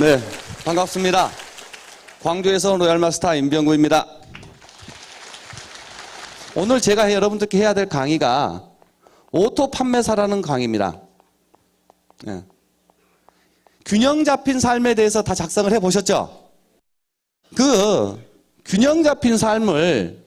네, 반갑습니다. 광주에서 로얄마스터 임병구입니다. 오늘 제가 여러분들께 해야 될 강의가 오토 판매사라는 강의입니다. 네. 균형 잡힌 삶에 대해서 다 작성을 해보셨죠? 그 균형 잡힌 삶을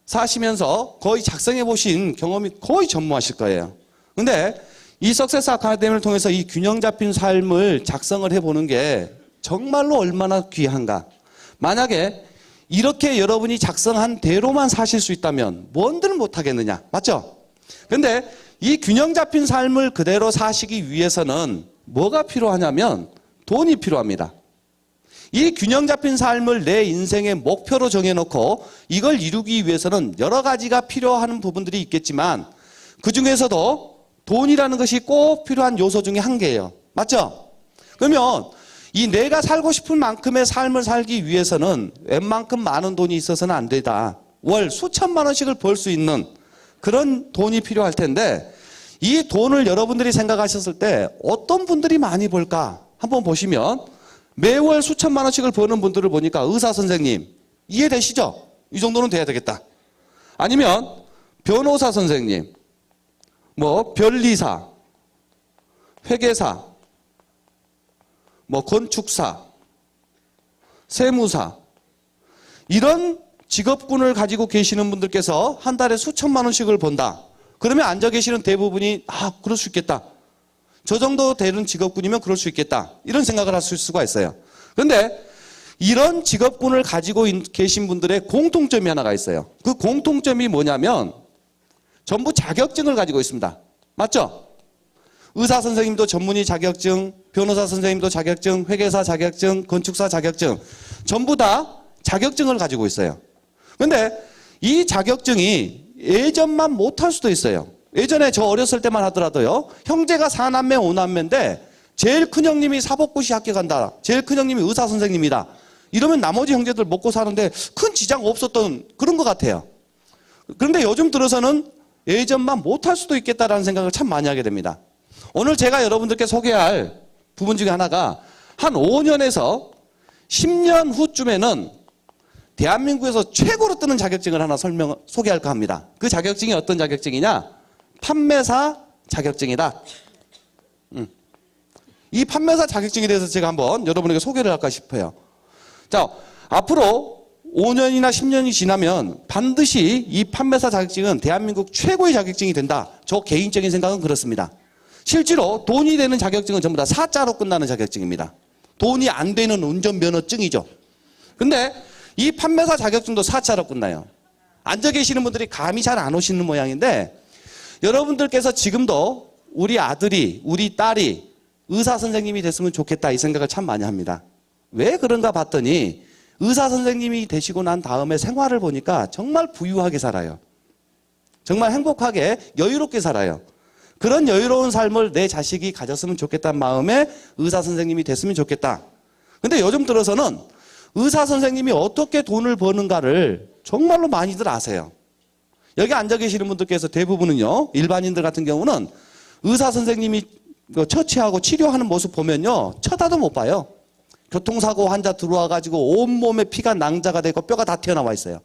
사시면서 거의 작성해 보신 경험이 거의 전무하실 거예요. 근데 이 석세스 아카데미를 통해서 이 균형 잡힌 삶을 작성을 해보는 게 정말로 얼마나 귀한가. 만약에 이렇게 여러분이 작성한 대로만 사실 수 있다면 뭔들 못하겠느냐. 맞죠? 근데 이 균형 잡힌 삶을 그대로 사시기 위해서는 뭐가 필요하냐면 돈이 필요합니다. 이 균형 잡힌 삶을 내 인생의 목표로 정해놓고 이걸 이루기 위해서는 여러 가지가 필요한 부분들이 있겠지만 그 중에서도 돈이라는 것이 꼭 필요한 요소 중에 한 개예요. 맞죠? 그러면 이 내가 살고 싶은 만큼의 삶을 살기 위해서는 웬만큼 많은 돈이 있어서는 안 되다. 월 수천만 원씩을 벌 수 있는 그런 돈이 필요할 텐데 이 돈을 여러분들이 생각하셨을 때 어떤 분들이 많이 벌까? 한번 보시면 매월 수천만 원씩을 버는 분들을 보니까 의사 선생님 이해되시죠? 이 정도는 돼야 되겠다. 아니면 변호사 선생님, 뭐 변리사, 회계사, 뭐 건축사, 세무사 이런 직업군을 가지고 계시는 분들께서 한 달에 수천만 원씩을 번다. 그러면 앉아 계시는 대부분이 그럴 수 있겠다. 저 정도 되는 직업군이면 그럴 수 있겠다. 이런 생각을 하실 수가 있어요. 그런데 이런 직업군을 가지고 계신 분들의 공통점이 하나가 있어요. 그 공통점이 뭐냐면 전부 자격증을 가지고 있습니다. 맞죠? 의사 선생님도 전문의 자격증, 변호사 선생님도 자격증, 회계사 자격증, 건축사 자격증 전부 다 자격증을 가지고 있어요. 그런데 이 자격증이 예전만 못할 수도 있어요. 예전에 저 어렸을 때만 하더라도요. 형제가 4남매 5남매인데 제일 큰 형님이 사법고시 학교 간다. 제일 큰 형님이 의사 선생님이다. 이러면 나머지 형제들 먹고 사는데 큰 지장 없었던 그런 것 같아요. 그런데 요즘 들어서는 예전만 못할 수도 있겠다라는 생각을 참 많이 하게 됩니다. 오늘 제가 여러분들께 소개할 부분 중에 하나가 한 5년에서 10년 후쯤에는 대한민국에서 최고로 뜨는 자격증을 하나 소개할까 합니다. 그 자격증이 어떤 자격증이냐? 판매사 자격증이다. 이 판매사 자격증에 대해서 제가 한번 여러분에게 소개를 할까 싶어요. 자, 앞으로 5년이나 10년이 지나면 반드시 이 판매사 자격증은 대한민국 최고의 자격증이 된다. 저 개인적인 생각은 그렇습니다. 실제로 돈이 되는 자격증은 전부 다 사자로 끝나는 자격증입니다. 돈이 안 되는 운전면허증이죠. 근데 이 판매사 자격증도 사자로 끝나요. 앉아 계시는 분들이 감이 잘 안 오시는 모양인데 여러분들께서 지금도 우리 아들이, 우리 딸이 의사 선생님이 됐으면 좋겠다 이 생각을 참 많이 합니다. 왜 그런가 봤더니 의사 선생님이 되시고 난 다음에 생활을 보니까 정말 부유하게 살아요. 정말 행복하게 여유롭게 살아요. 그런 여유로운 삶을 내 자식이 가졌으면 좋겠다는 마음에 의사 선생님이 됐으면 좋겠다. 근데 요즘 들어서는 의사 선생님이 어떻게 돈을 버는가를 정말로 많이들 아세요. 여기 앉아 계시는 분들께서 대부분은요, 일반인들 같은 경우는 의사 선생님이 처치하고 치료하는 모습 보면요, 쳐다도 못 봐요. 교통사고 환자 들어와가지고 온몸에 피가 낭자가 되고 뼈가 다 튀어나와 있어요.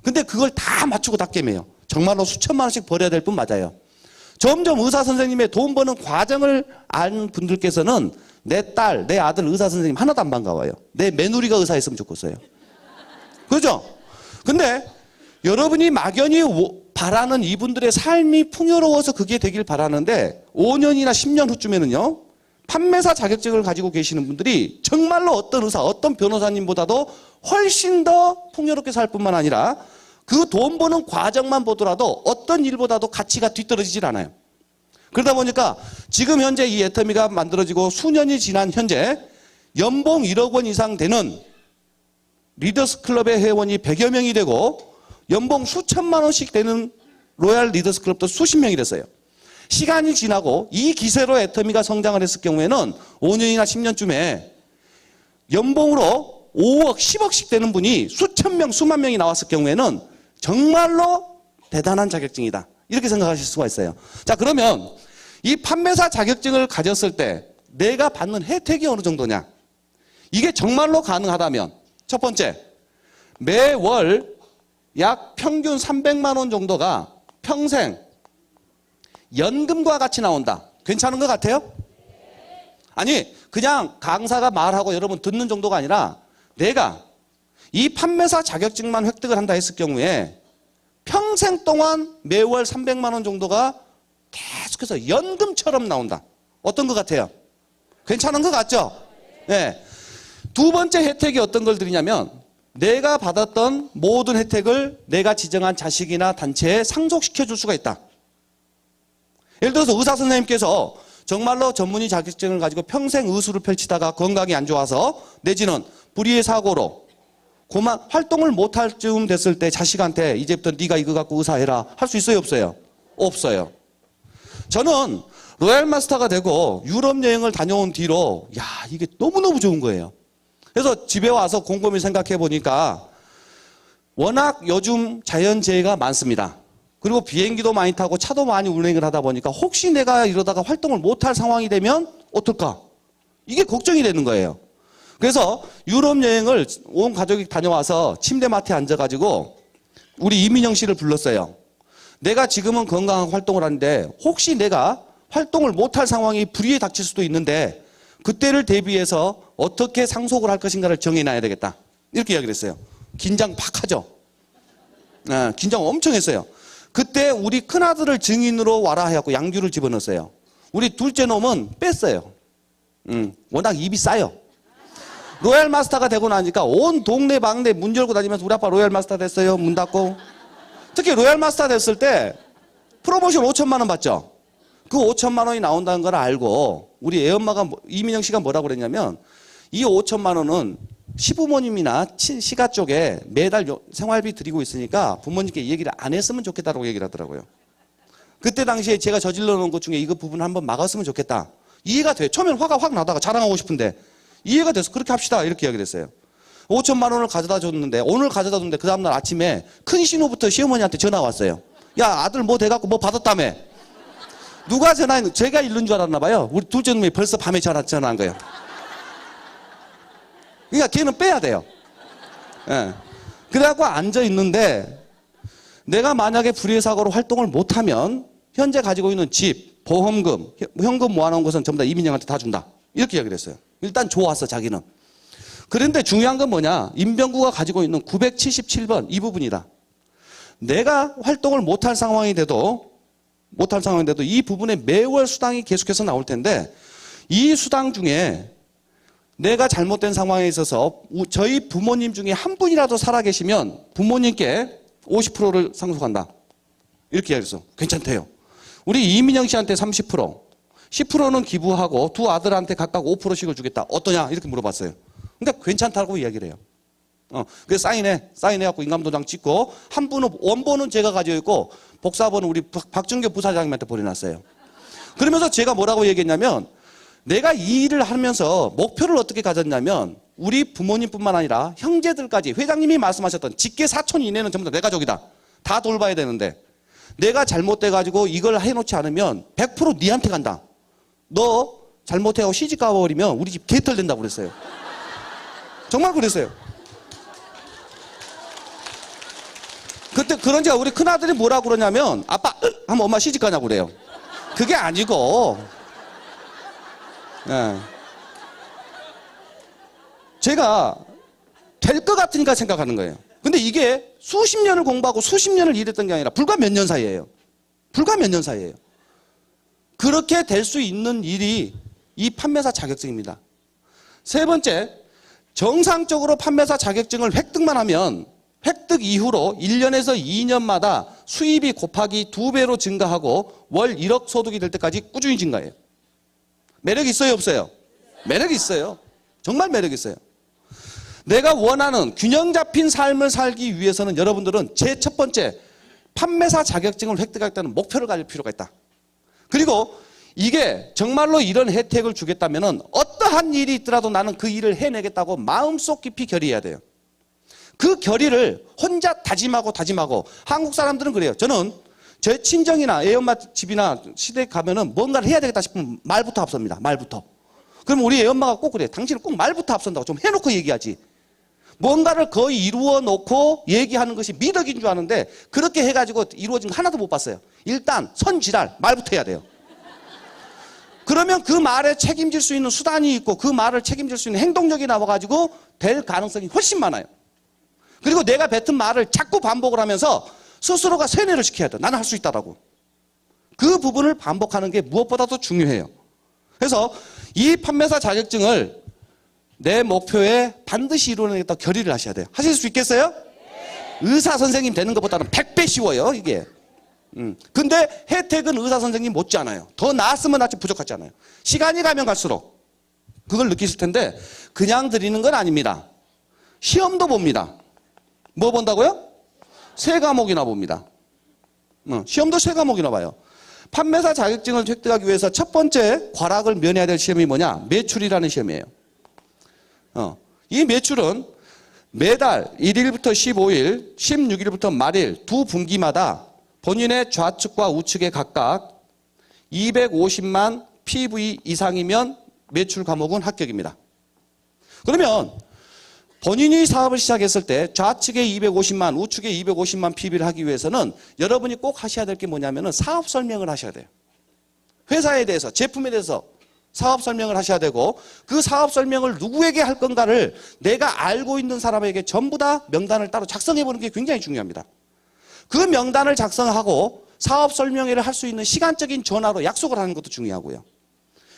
근데 그걸 다 맞추고 다 깨매요. 정말로 수천만 원씩 벌어야 될 뿐 맞아요. 점점 의사 선생님의 돈 버는 과정을 아는 분들께서는 내 딸, 내 아들 의사 선생님 하나도 안 반가워요. 내 며느리가 의사였으면 좋겠어요. 그죠? 근데 여러분이 막연히 바라는 이분들의 삶이 풍요로워서 그게 되길 바라는데 5년이나 10년 후쯤에는요. 판매사 자격증을 가지고 계시는 분들이 정말로 어떤 의사, 어떤 변호사님보다도 훨씬 더 풍요롭게 살 뿐만 아니라 그 돈 버는 과정만 보더라도 어떤 일보다도 가치가 뒤떨어지질 않아요. 그러다 보니까 지금 현재 이 애터미가 만들어지고 수년이 지난 현재 연봉 1억 원 이상 되는 리더스 클럽의 회원이 100여 명이 되고 연봉 수천만 원씩 되는 로얄 리더스 클럽도 수십 명이 됐어요. 시간이 지나고 이 기세로 애터미가 성장을 했을 경우에는 5년이나 10년쯤에 연봉으로 5억, 10억씩 되는 분이 수천 명, 수만 명이 나왔을 경우에는 정말로 대단한 자격증이다. 이렇게 생각하실 수가 있어요. 자, 그러면 이 판매사 자격증을 가졌을 때 내가 받는 혜택이 어느 정도냐? 이게 정말로 가능하다면 첫 번째, 매월 약 평균 300만 원 정도가 평생 연금과 같이 나온다. 괜찮은 것 같아요? 아니, 그냥 강사가 말하고 여러분 듣는 정도가 아니라 내가 이 판매사 자격증만 획득을 한다 했을 경우에 평생 동안 매월 300만 원 정도가 계속해서 연금처럼 나온다. 어떤 것 같아요? 괜찮은 것 같죠? 네. 두 번째 혜택이 어떤 걸 드리냐면 내가 받았던 모든 혜택을 내가 지정한 자식이나 단체에 상속시켜 줄 수가 있다. 예를 들어서 의사 선생님께서 정말로 전문의 자격증을 가지고 평생 의술을 펼치다가 건강이 안 좋아서 내지는 불의의 사고로 그만 활동을 못할 즈음 됐을 때 자식한테 이제부터 네가 이거 갖고 의사해라 할 수 있어요, 없어요? 없어요. 저는 로얄 마스터가 되고 유럽 여행을 다녀온 뒤로 야, 이게 너무너무 좋은 거예요. 그래서 집에 와서 곰곰이 생각해 보니까 워낙 요즘 자연재해가 많습니다. 그리고 비행기도 많이 타고 차도 많이 운행을 하다 보니까 혹시 내가 이러다가 활동을 못할 상황이 되면 어떨까? 이게 걱정이 되는 거예요. 그래서 유럽 여행을 온 가족이 다녀와서 침대맡에 앉아가지고 우리 이민영 씨를 불렀어요. 내가 지금은 건강한 활동을 하는데 혹시 내가 활동을 못할 상황이 불의에 닥칠 수도 있는데 그때를 대비해서 어떻게 상속을 할 것인가를 정해놔야 되겠다. 이렇게 이야기를 했어요. 긴장 팍 하죠. 긴장 엄청 했어요. 그때 우리 큰아들을 증인으로 와라 해갖고 양규를 집어넣었어요. 우리 둘째 놈은 뺐어요. 워낙 입이 싸요. 로얄 마스터가 되고 나니까 온 동네 방네 문 열고 다니면서 우리 아빠 로얄 마스터 됐어요. 문 닫고. 특히 로얄 마스터 됐을 때 프로모션 5천만 원 받죠. 그 5천만 원이 나온다는 걸 알고 우리 애엄마가 이민영 씨가 뭐라고 그랬냐면 이 5천만 원은 시부모님이나 시가 쪽에 매달 생활비 드리고 있으니까 부모님께 얘기를 안 했으면 좋겠다고 얘기를 하더라고요. 그때 당시에 제가 저질러 놓은 것 중에 이거 부분 한번 막았으면 좋겠다. 이해가 돼. 처음엔 화가 확 나다가 자랑하고 싶은데 이해가 돼서 그렇게 합시다 이렇게 이야기를 했어요. 5천만 원을 가져다 줬는데 오늘 가져다 줬는데 그 다음날 아침에 큰 신우부터 시어머니한테 전화가 왔어요. 야, 아들 뭐 돼갖고 뭐 받았다며. 누가 전화했는데 제가 잃는 줄 알았나 봐요. 우리 둘째 놈이 벌써 밤에 전화한 거예요. 그러니까 걔는 빼야 돼요. 예. 그래갖고 앉아있는데 내가 만약에 불의의 사고로 활동을 못하면 현재 가지고 있는 집, 보험금, 현금 모아놓은 것은 전부 다 이민영한테 다 준다. 이렇게 이야기를 했어요. 일단 좋았어, 자기는. 그런데 중요한 건 뭐냐? 임병구가 가지고 있는 977번 이 부분이다. 내가 활동을 못할 상황이 돼도 이 부분에 매월 수당이 계속해서 나올 텐데 이 수당 중에 내가 잘못된 상황에 있어서 저희 부모님 중에 한 분이라도 살아계시면 부모님께 50%를 상속한다. 이렇게 이야기했어. 괜찮대요. 우리 이민영 씨한테 30%, 10%는 기부하고 두 아들한테 각각 5%씩을 주겠다. 어떠냐? 이렇게 물어봤어요. 그러니까 괜찮다고 이야기를 해요. 그래서 사인해갖고 인감도장 찍고 한 분은 원본은 제가 가지고 있고 복사본은 우리 박준교 부사장님한테 보내놨어요. 그러면서 제가 뭐라고 얘기했냐면 내가 이 일을 하면서 목표를 어떻게 가졌냐면 우리 부모님뿐만 아니라 형제들까지 회장님이 말씀하셨던 직계 사촌 이내는 전부 다 내 가족이다. 다 돌봐야 되는데 내가 잘못돼가지고 이걸 해놓지 않으면 100% 니한테 간다. 너 잘못해서 시집 가버리면 우리 집 개털 된다고 그랬어요. 정말 그랬어요. 그때 그런지 우리 큰아들이 뭐라고 그러냐면 아빠 하면 엄마 시집 가냐고 그래요. 그게 아니고 제가 될 것 같으니까 생각하는 거예요. 근데 이게 수십 년을 공부하고 수십 년을 일했던 게 아니라 불과 몇 년 사이예요. 불과 몇 년 사이예요. 그렇게 될 수 있는 일이 이 판매사 자격증입니다. 세 번째, 정상적으로 판매사 자격증을 획득만 하면 획득 이후로 1년에서 2년마다 수입이 곱하기 2배로 증가하고 월 1억 소득이 될 때까지 꾸준히 증가해요. 매력이 있어요, 없어요? 매력이 있어요. 정말 매력이 있어요. 내가 원하는 균형 잡힌 삶을 살기 위해서는 여러분들은 제 첫 번째 판매사 자격증을 획득하겠다는 목표를 가질 필요가 있다. 그리고 이게 정말로 이런 혜택을 주겠다면 어떠한 일이 있더라도 나는 그 일을 해내겠다고 마음속 깊이 결의해야 돼요. 그 결의를 혼자 다짐하고 한국 사람들은 그래요. 저는 제 친정이나 애엄마 집이나 시댁 가면은 뭔가를 해야 되겠다 싶으면 말부터 앞섭니다. 말부터. 그럼 우리 애엄마가 꼭 그래. 당신은 꼭 말부터 앞선다고 좀 해놓고 얘기하지. 뭔가를 거의 이루어 놓고 얘기하는 것이 미덕인 줄 아는데 그렇게 해가지고 이루어진 거 하나도 못 봤어요. 일단 선지랄 말부터 해야 돼요. 그러면 그 말에 책임질 수 있는 수단이 있고 그 말을 책임질 수 있는 행동력이 나와가지고 될 가능성이 훨씬 많아요. 그리고 내가 뱉은 말을 자꾸 반복을 하면서 스스로가 세뇌를 시켜야 돼. 나는 할 수 있다라고. 그 부분을 반복하는 게 무엇보다도 중요해요. 그래서 이 판매사 자격증을 내 목표에 반드시 이루어내겠다 결의를 하셔야 돼요. 하실 수 있겠어요? 의사 선생님 되는 것보다는 100배 쉬워요, 이게. 근데 혜택은 의사 선생님 못지 않아요. 더 나았으면 낫지 부족하지 않아요. 시간이 가면 갈수록 그걸 느끼실 텐데 그냥 드리는 건 아닙니다. 시험도 봅니다. 뭐 본다고요? 3과목이나 봅니다. 시험도 3과목이나 봐요. 판매사 자격증을 획득하기 위해서 첫 번째 과락을 면해야 될 시험이 뭐냐? 매출이라는 시험이에요. 이 매출은 매달 1일부터 15일, 16일부터 말일 두 분기마다 본인의 좌측과 우측에 각각 250만 PV 이상이면 매출 과목은 합격입니다. 그러면 본인이 사업을 시작했을 때 좌측에 250만, 우측에 250만 PV를 하기 위해서는 여러분이 꼭 하셔야 될 게 뭐냐면은 사업 설명을 하셔야 돼요. 회사에 대해서, 제품에 대해서 사업 설명을 하셔야 되고 그 사업 설명을 누구에게 할 건가를 내가 알고 있는 사람에게 전부 다 명단을 따로 작성해 보는 게 굉장히 중요합니다. 그 명단을 작성하고 사업 설명회를 할 수 있는 시간적인 전화로 약속을 하는 것도 중요하고요.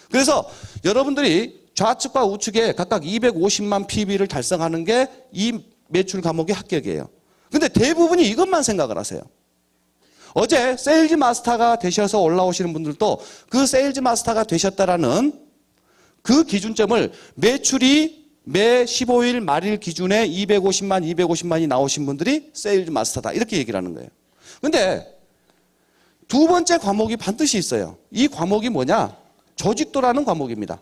그래서 여러분들이 좌측과 우측에 각각 250만 PB를 달성하는 게 이 매출 과목의 합격이에요. 근데 대부분이 이것만 생각을 하세요. 어제 세일즈 마스터가 되셔서 올라오시는 분들도 그 세일즈 마스터가 되셨다라는 그 기준점을 매출이 매 15일 말일 기준에 250만이 나오신 분들이 세일즈 마스터다. 이렇게 얘기를 하는 거예요. 근데 두 번째 과목이 반드시 있어요. 이 과목이 뭐냐? 조직도라는 과목입니다.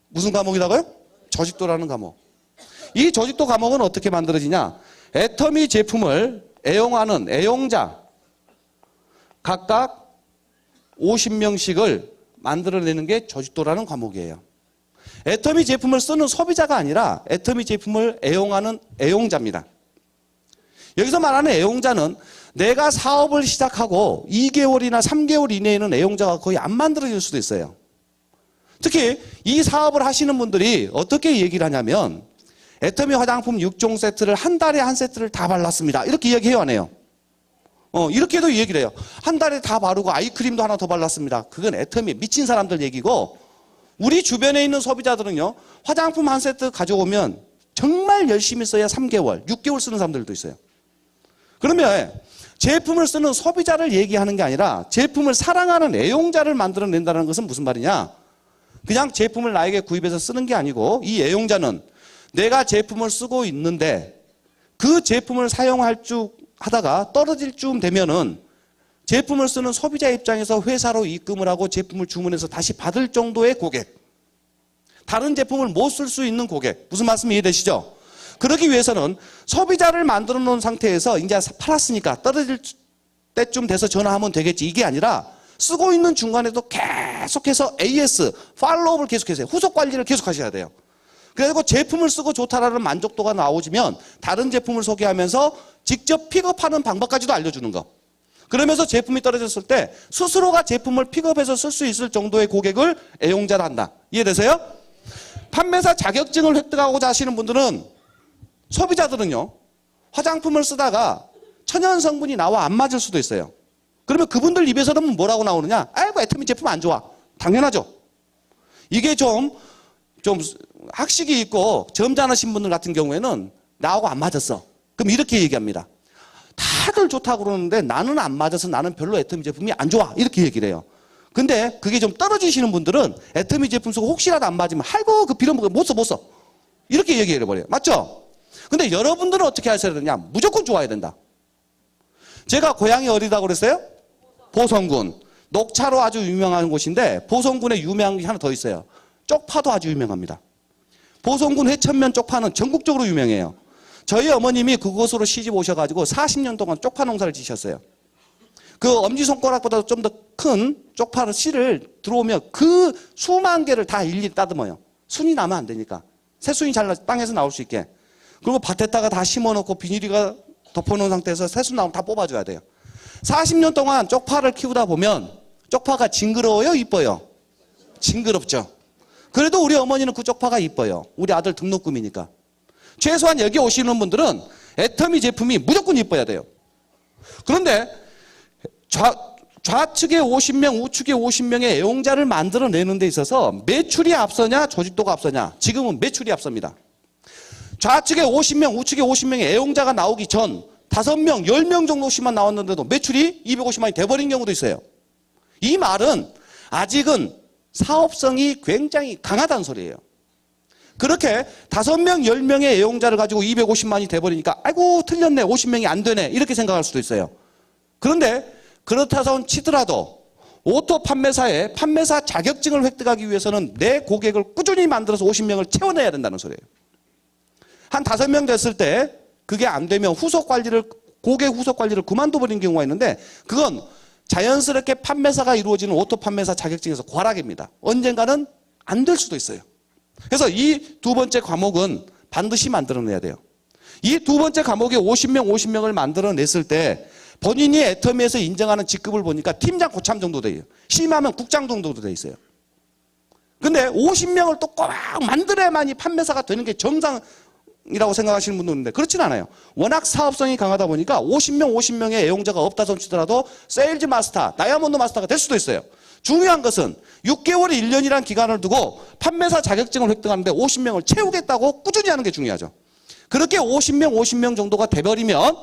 무슨 과목이라고요? 조직도라는 과목. 이 조직도 과목은 어떻게 만들어지냐? 애터미 제품을 애용하는 애용자 각각 50명씩을 만들어내는 게 조직도라는 과목이에요. 애터미 제품을 쓰는 소비자가 아니라 애터미 제품을 애용하는 애용자입니다. 여기서 말하는 애용자는 내가 사업을 시작하고 2개월이나 3개월 이내에는 애용자가 거의 안 만들어질 수도 있어요. 특히 이 사업을 하시는 분들이 어떻게 얘기를 하냐면 애터미 화장품 6종 세트를 한 달에 한 세트를 다 발랐습니다. 이렇게 얘기해요, 안 해요? 이렇게도 얘기를 해요. 한 달에 다 바르고 아이크림도 하나 더 발랐습니다. 그건 애터미 미친 사람들 얘기고 우리 주변에 있는 소비자들은요. 화장품 한 세트 가져오면 정말 열심히 써야 3개월, 6개월 쓰는 사람들도 있어요. 그러면 제품을 쓰는 소비자를 얘기하는 게 아니라 제품을 사랑하는 애용자를 만들어낸다는 것은 무슨 말이냐? 그냥 제품을 나에게 구입해서 쓰는 게 아니고 이 애용자는 내가 제품을 쓰고 있는데 그 제품을 사용할 쭉 하다가 떨어질 쯤 되면은 제품을 쓰는 소비자 입장에서 회사로 입금을 하고 제품을 주문해서 다시 받을 정도의 고객. 다른 제품을 못 쓸 수 있는 고객. 무슨 말씀 이해되시죠? 그러기 위해서는 소비자를 만들어 놓은 상태에서 이제 팔았으니까 떨어질 때쯤 돼서 전화하면 되겠지. 이게 아니라 쓰고 있는 중간에도 계속해서 AS, 팔로우업을 계속해서 해요. 후속 관리를 계속 하셔야 돼요. 그리고 제품을 쓰고 좋다라는 만족도가 나오지면 다른 제품을 소개하면서 직접 픽업하는 방법까지도 알려주는 거. 그러면서 제품이 떨어졌을 때 스스로가 제품을 픽업해서 쓸 수 있을 정도의 고객을 애용자로 한다. 이해되세요? 판매사 자격증을 획득하고자 하시는 분들은 소비자들은요. 화장품을 쓰다가 천연 성분이 나와 안 맞을 수도 있어요. 그러면 그분들 입에서는 뭐라고 나오느냐? 아이고 애터미 제품 안 좋아. 당연하죠. 이게 좀 학식이 있고 점잖으신 분들 같은 경우에는 나하고 안 맞았어. 그럼 이렇게 얘기합니다. 다들 좋다고 그러는데 나는 안 맞아서 나는 별로 애터미 제품이 안 좋아. 이렇게 얘기를 해요. 근데 그게 좀 떨어지시는 분들은 애터미 제품 쓰고 혹시라도 안 맞으면 아이고 그 빌어먹어 못 써. 이렇게 얘기해버려요. 맞죠? 근데 여러분들은 어떻게 하셔야 되냐? 무조건 좋아야 된다. 제가 고향이 어디다고 그랬어요? 보성군. 녹차로 아주 유명한 곳인데 보성군에 유명한 게 하나 더 있어요. 쪽파도 아주 유명합니다. 보성군 회천면 쪽파는 전국적으로 유명해요. 저희 어머님이 그곳으로 시집 오셔가지고 40년 동안 쪽파 농사를 지셨어요. 그 엄지손가락보다 좀 더 큰 쪽파를 씨를 들어오면 그 수만 개를 다 일일이 따듬어요. 순이 나면 안 되니까. 새순이 잘 땅에서 나올 수 있게. 그리고 밭에다가 다 심어놓고 비닐이가 덮어놓은 상태에서 새순 나오면 다 뽑아줘야 돼요. 40년 동안 쪽파를 키우다 보면 쪽파가 징그러워요? 이뻐요? 징그럽죠. 그래도 우리 어머니는 그 쪽파가 이뻐요. 우리 아들 등록금이니까. 최소한 여기 오시는 분들은 애터미 제품이 무조건 이뻐야 돼요. 그런데 좌측에 50명, 우측에 50명의 애용자를 만들어내는 데 있어서 매출이 앞서냐, 조직도가 앞서냐? 지금은 매출이 앞섭니다. 좌측에 50명, 우측에 50명의 애용자가 나오기 전 5명, 10명 정도씩만 나왔는데도 매출이 250만이 돼버린 경우도 있어요. 이 말은 아직은 사업성이 굉장히 강하다는 소리예요. 그렇게 5명, 10명의 애용자를 가지고 250만이 돼버리니까 아이고 틀렸네, 50명이 안 되네 이렇게 생각할 수도 있어요. 그런데 그렇다손 치더라도 오토 판매사의 판매사 자격증을 획득하기 위해서는 내 고객을 꾸준히 만들어서 50명을 채워내야 된다는 소리예요. 한 5명 됐을 때 그게 안 되면 고객 후속 관리를 그만둬버린 경우가 있는데 그건 자연스럽게 판매사가 이루어지는 오토 판매사 자격증에서 과락입니다. 언젠가는 안 될 수도 있어요. 그래서 이 두 번째 과목은 반드시 만들어내야 돼요. 이 두 번째 과목에 50명을 만들어냈을 때 본인이 애터미에서 인정하는 직급을 보니까 팀장 고참 정도 돼요. 심하면 국장 정도도 돼 있어요. 근데 50명을 또 꼬박 만들어야만이 판매사가 되는 게 정상이라고 생각하시는 분도 있는데 그렇진 않아요. 워낙 사업성이 강하다 보니까 50명의 애용자가 없다 손 치더라도 세일즈 마스터, 다이아몬드 마스터가 될 수도 있어요. 중요한 것은 6개월, 1년이라는 기간을 두고 판매사 자격증을 획득하는데 50명을 채우겠다고 꾸준히 하는 게 중요하죠. 그렇게 50명 정도가 돼버리면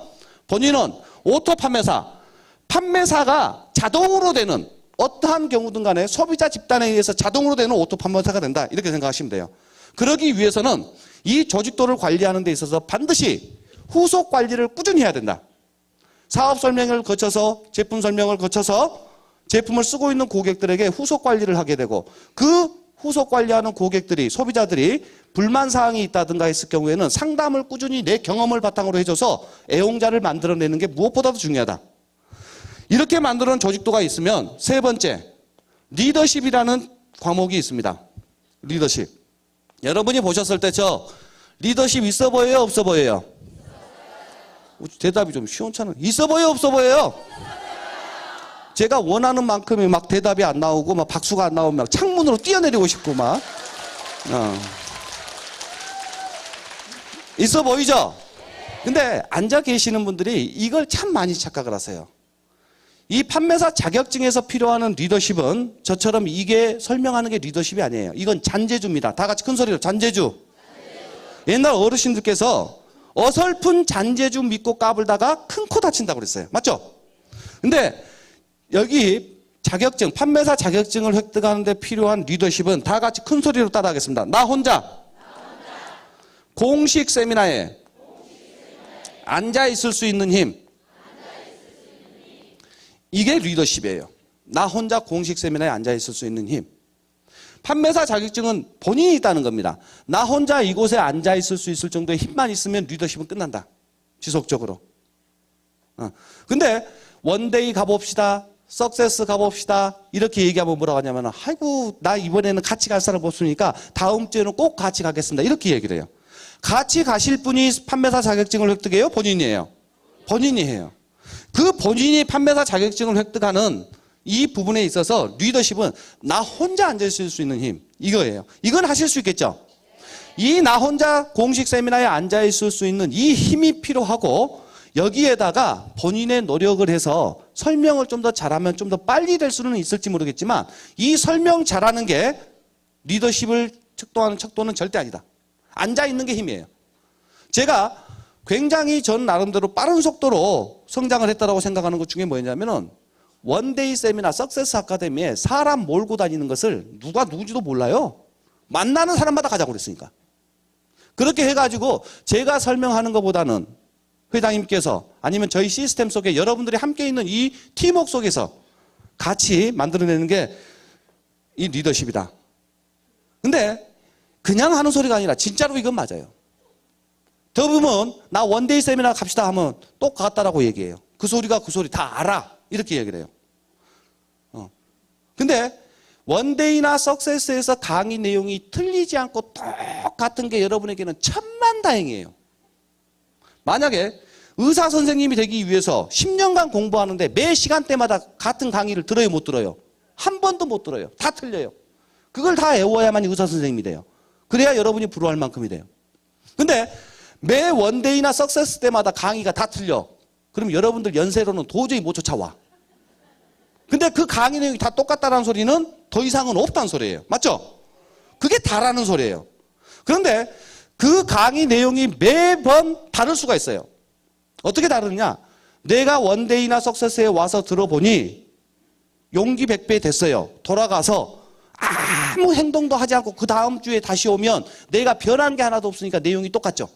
본인은 오토 판매사가 자동으로 되는 어떠한 경우든 간에 소비자 집단에 의해서 자동으로 되는 오토 판매사가 된다. 이렇게 생각하시면 돼요. 그러기 위해서는 이 조직도를 관리하는 데 있어서 반드시 후속 관리를 꾸준히 해야 된다. 사업 설명을 거쳐서 제품 설명을 거쳐서 제품을 쓰고 있는 고객들에게 후속 관리를 하게 되고 그 후속 관리하는 고객들이 소비자들이 불만사항이 있다든가 했을 경우에는 상담을 꾸준히 내 경험을 바탕으로 해줘서 애용자를 만들어내는 게 무엇보다도 중요하다. 이렇게 만드는 조직도가 있으면 세 번째 리더십이라는 과목이 있습니다. 리더십. 여러분이 보셨을 때 저 리더십 있어 보여요? 없어 보여요? 대답이 좀 시원찮은. 있어 보여요? 없어 보여요? 제가 원하는 만큼의 막 대답이 안 나오고 막 박수가 안 나오면 막 창문으로 뛰어내리고 싶고 막. 있어 보이죠? 근데 앉아 계시는 분들이 이걸 참 많이 착각을 하세요. 이 판매사 자격증에서 필요한 리더십은 저처럼 이게 설명하는 게 리더십이 아니에요. 이건 잔재주입니다. 다 같이 큰 소리로 잔재주. 옛날 어르신들께서 어설픈 잔재주 믿고 까불다가 큰 코 다친다고 그랬어요. 맞죠? 근데 여기 자격증, 판매사 자격증을 획득하는 데 필요한 리더십은 다 같이 큰 소리로 따라하겠습니다. 나 혼자 공식 세미나에 앉아 있을 수 있는 힘. 이게 리더십이에요. 나 혼자 공식 세미나에 앉아 있을 수 있는 힘. 판매사 자격증은 본인이 있다는 겁니다. 나 혼자 이곳에 앉아 있을 수 있을 정도의 힘만 있으면 리더십은 끝난다. 지속적으로. 근데 원데이 가봅시다. 석세스 가봅시다. 이렇게 얘기하면 뭐라고 하냐면 아이고 나 이번에는 같이 갈 사람 없으니까 다음 주에는 꼭 같이 가겠습니다. 이렇게 얘기를 해요. 같이 가실 분이 판매사 자격증을 획득해요? 본인이에요? 본인이 해요. 그 본인이 판매사 자격증을 획득하는 이 부분에 있어서 리더십은 나 혼자 앉아있을 수 있는 힘. 이거예요. 이건 하실 수 있겠죠? 이 나 혼자 공식 세미나에 앉아있을 수 있는 이 힘이 필요하고 여기에다가 본인의 노력을 해서 설명을 좀 더 잘하면 좀 더 빨리 될 수는 있을지 모르겠지만 이 설명 잘하는 게 리더십을 척도하는 척도는 절대 아니다. 앉아있는 게 힘이에요. 제가 굉장히 전 나름대로 빠른 속도로 성장을 했다고 생각하는 것 중에 뭐였냐면은 원데이 세미나 석세스 아카데미에 사람 몰고 다니는 것을 누가 누군지도 몰라요. 만나는 사람마다 가자고 그랬으니까. 그렇게 해가지고 제가 설명하는 것보다는 회장님께서 아니면 저희 시스템 속에 여러분들이 함께 있는 이 팀워크 속에서 같이 만들어내는 게 이 리더십이다. 근데 그냥 하는 소리가 아니라 진짜로 이건 맞아요. 더 보면 나 원데이 세미나 갑시다 하면 똑같다라고 얘기해요. 그 소리가 그 소리 다 알아. 이렇게 얘기를 해요. 근데 원데이나 석세스에서 강의 내용이 틀리지 않고 똑같은 게 여러분에게는 천만다행이에요. 만약에 의사 선생님이 되기 위해서 10년간 공부하는데 매 시간대마다 같은 강의를 들어요, 못 들어요? 한 번도 못 들어요. 다 틀려요. 그걸 다 외워야만 의사 선생님이 돼요. 그래야 여러분이 부러워할 만큼이 돼요. 근데 매 원데이나 석세스 때마다 강의가 다 틀려. 그럼 여러분들 연세로는 도저히 못 쫓아와. 근데 그 강의 내용이 다 똑같다는 소리는 더 이상은 없다는 소리예요. 맞죠? 그게 다라는 소리예요. 그런데 그 강의 내용이 매번 다를 수가 있어요. 어떻게 다르냐? 내가 원데이나 석세스에 와서 들어보니 용기 100배 됐어요. 돌아가서 아무 행동도 하지 않고 그 다음 주에 다시 오면 내가 변한 게 하나도 없으니까 내용이 똑같죠.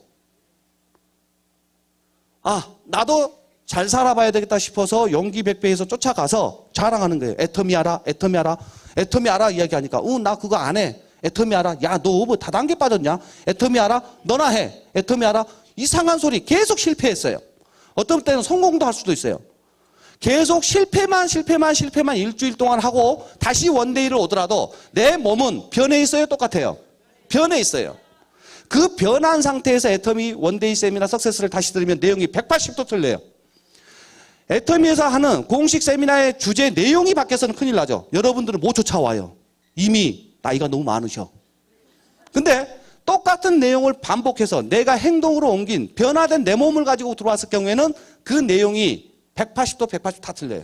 나도 잘 살아봐야 되겠다 싶어서 용기 100배에서 쫓아가서 자랑하는 거예요. 애터미 알아? 애터미 알아? 애터미 알아? 이야기하니까 나 그거 안 해. 애터미 알아? 야, 너 뭐 다단계 빠졌냐? 애터미 알아? 너나 해. 애터미 알아? 이상한 소리 계속 실패했어요. 어떤 때는 성공도 할 수도 있어요. 계속 실패만 일주일 동안 하고 다시 원데이를 오더라도 내 몸은 변해 있어요? 똑같아요? 변해 있어요. 그 변한 상태에서 애터미 원데이 세미나 석세스를 다시 들으면 내용이 180도 틀려요. 애터미에서 하는 공식 세미나의 주제 내용이 바뀌어서는 큰일 나죠. 여러분들은 못 쫓아와요. 이미 나이가 너무 많으셔. 근데 똑같은 내용을 반복해서 내가 행동으로 옮긴 변화된 내 몸을 가지고 들어왔을 경우에는 그 내용이 180도 다 틀려요.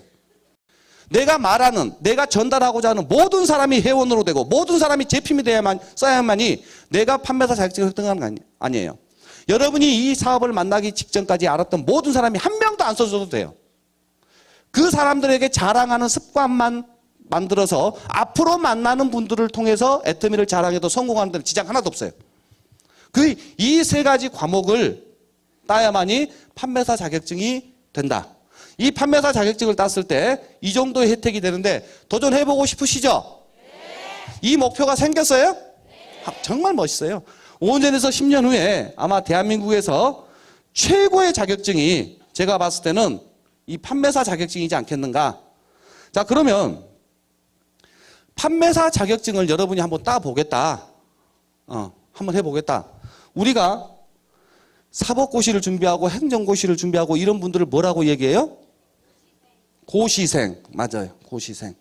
내가 말하는, 내가 전달하고자 하는 모든 사람이 회원으로 되고 모든 사람이 제품이 써야만이 내가 판매사 자격증을 획득하는 거 아니에요. 여러분이 이 사업을 만나기 직전까지 알았던 모든 사람이 한 명도 안 써줘도 돼요. 그 사람들에게 자랑하는 습관만 만들어서 앞으로 만나는 분들을 통해서 애터미를 자랑해도 성공하는 데는 지장 하나도 없어요. 이 세 가지 과목을 따야만이 판매사 자격증이 된다. 이 판매사 자격증을 땄을 때 이 정도의 혜택이 되는데 도전해보고 싶으시죠? 네. 이 목표가 생겼어요? 네. 정말 멋있어요. 5년에서 10년 후에 아마 대한민국에서 최고의 자격증이 제가 봤을 때는 이 판매사 자격증이지 않겠는가. 자, 그러면 판매사 자격증을 여러분이 한번 따보겠다. 한번 해보겠다. 우리가 사법고시를 준비하고 행정고시를 준비하고 이런 분들을 뭐라고 얘기해요? 고시생. 맞아요. 고시생.